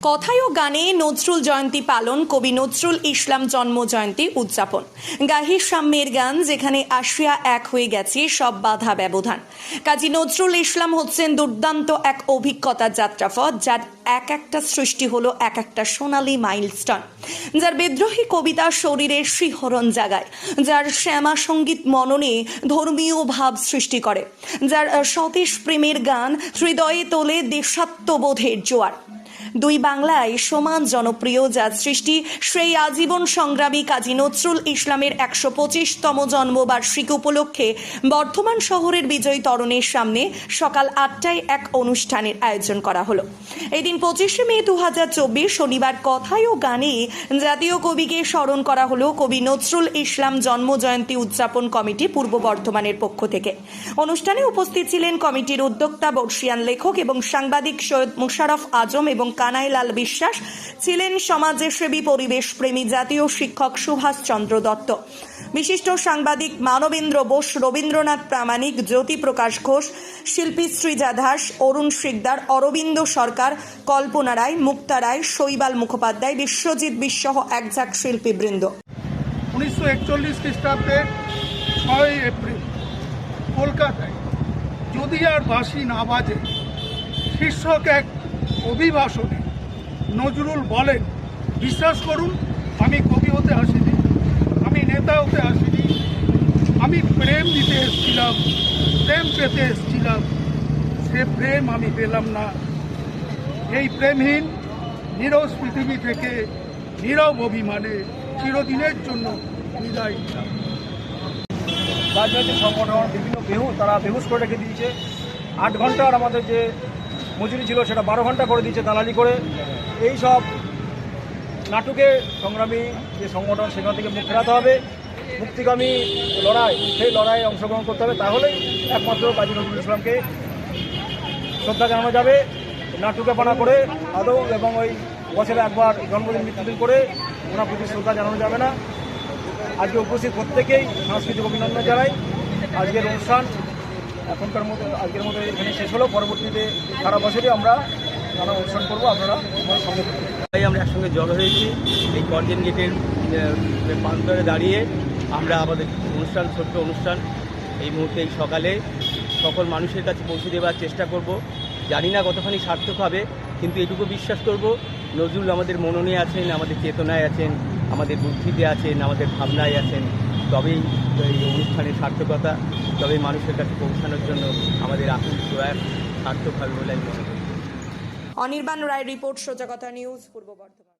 কথায় ও গানে নজরুল জয়ন্তী পালন, কবি নজরুল ইসলাম জন্ম জয়ন্তী উদযাপন। গাহি সাম্যের গান, যেখানে আসিয়া এক হয়ে গেছে সব বাধা ব্যবধান। কাজী নজরুল ইসলাম হচ্ছেন দুর্দান্ত এক অভিজ্ঞতার যাত্রাপথ, যার এক একটা সৃষ্টি হলো এক একটা সোনালী মাইলস্টোন, যার বিদ্রোহী কবিতা শরীরের শিহরণ জাগায়, যার শ্যামা সঙ্গীত মননে ধর্মীয় ভাব সৃষ্টি করে, যার সতীশ প্রেমের গান হৃদয়ে তোলে দেশাত্মবোধের জোয়ার। দুই বাংলায় সমান জনপ্রিয় যার সৃষ্টি সেই আজীবন সংগ্রামী কাজী নজরুল ইসলামের ১২৫তম জন্মবার্ষিকী উপলক্ষে বর্ধমান শহরের বিজয় তরণের সামনে সকাল ৮টায় এক অনুষ্ঠানের আয়োজন করা হলো। এদিন ২৫শে মে ২০২৪ শনিবার কথায় ও গানে জাতীয় কবিকে স্মরণ করা হলো কবি নজরুল ইসলাম জন্ম জয়ন্তী উদযাপন কমিটি পূর্ব বর্ধমানের পক্ষ থেকে। অনুষ্ঠানে উপস্থিত ছিলেন কমিটির উদ্যোক্তা, বর্ষিয়ান লেখক এবং সাংবাদিক সৈয়দ মোশাররফ আজম এবং কানাইলাল বিশ্বাস, ছিলেন সমাজসেবী পরিবেশ প্রেমী জাতীয় শিক্ষক সুভাষ চন্দ্র দত্ত, বিশিষ্ট সাংবাদিক মানবেন্দ্র বোস, রবীন্দ্রনাথ প্রামাণিক, জ্যোতি প্রকাশ ঘোষ, শিল্পী সৃজা দাস, অরুণ শিকদার, অরবিন্দ সরকার, কল্পনা রায়, মুক্তা রায়, শৈবাল মুখোপাধ্যায়, বিশ্বজিৎ বিশ্বহ একঝাঁক শিল্পীবৃন্দ। 1941 খ্রিস্টাব্দের 6 এপ্রিল কলকাতায় যদি আর বাঁশি না বাজে শীর্ষক এক অভিভাষণে নজরুল বলেন, বিশ্বাস করুন, আমি কবি হতে আসিনি, আমি নেতা হতে আসিনি, আমি প্রেম দিতে এসেছিলাম, প্রেম পেতে এসেছিলাম, সে প্রেম আমি পেলাম না। এই প্রেমহীন নীরব পৃথিবী থেকে নীরব অভিমানে চিরদিনের জন্য বিদায় নিলাম। রাজনৈতিক সংগঠন বিভিন্ন তারা বেহুশ করে রেখে দিয়েছে। 8 ঘন্টার আমাদের যে মজুরি ছিল সেটা 12 ঘন্টা করে দিয়েছে দালালি করে। এই সব নাটকে সংগ্রামী যে সংগঠন, সেখান থেকে মুখ ফেরাতে হবে। মুক্তিগামী লড়াই, সেই লড়াইয়ে অংশগ্রহণ করতে হবে, তাহলেই একমাত্র কাজী নজরুল ইসলামকে শ্রদ্ধা জানানো যাবে। নাটুকে পানা করে আদৌ এবং ওই বছরে একবার জন্মদিন মৃত্যুদিন করে ওনার প্রতি শ্রদ্ধা জানানো যাবে না। আজকে উপস্থিত প্রত্যেকেই সাংস্কৃতিক অভিনন্দন জানাই। আজকের অনুষ্ঠান আজকের মতো এখানে শেষ হলো। পরবর্তীতে সারা বছরই আমরা নানা অনুষ্ঠান করবো, আপনারা আমার সঙ্গে থাকবেন। তাই আমরা একসঙ্গে জড়ো হয়েছি এই গর্জেন গেটের প্রান্তরে দাঁড়িয়ে আমরা আমাদের ছোট্ট অনুষ্ঠান এই মুহূর্তে এই সকালে সকল মানুষের কাছে পৌঁছে দেওয়ার চেষ্টা করব। জানি না কতখানি সার্থক হবে, কিন্তু এটুকু বিশ্বাস করব, নজরুল আমাদের মননে আছেন, আমাদের চেতনায় আছেন, আমাদের বুদ্ধিতে আছেন, আমাদের ভাবনায় আছেন। তবেই এই অনুষ্ঠানের সার্থকতা, তবেই মানুষের কাছে পৌঁছানোর জন্য আমাদের আকুল প্রয়াস সার্থক হবে বলে আমি মনে করি। অনির্বাণ রায় রিপোর্ট, সোজা কথা নিউজ, পূর্ব বর্ধমান।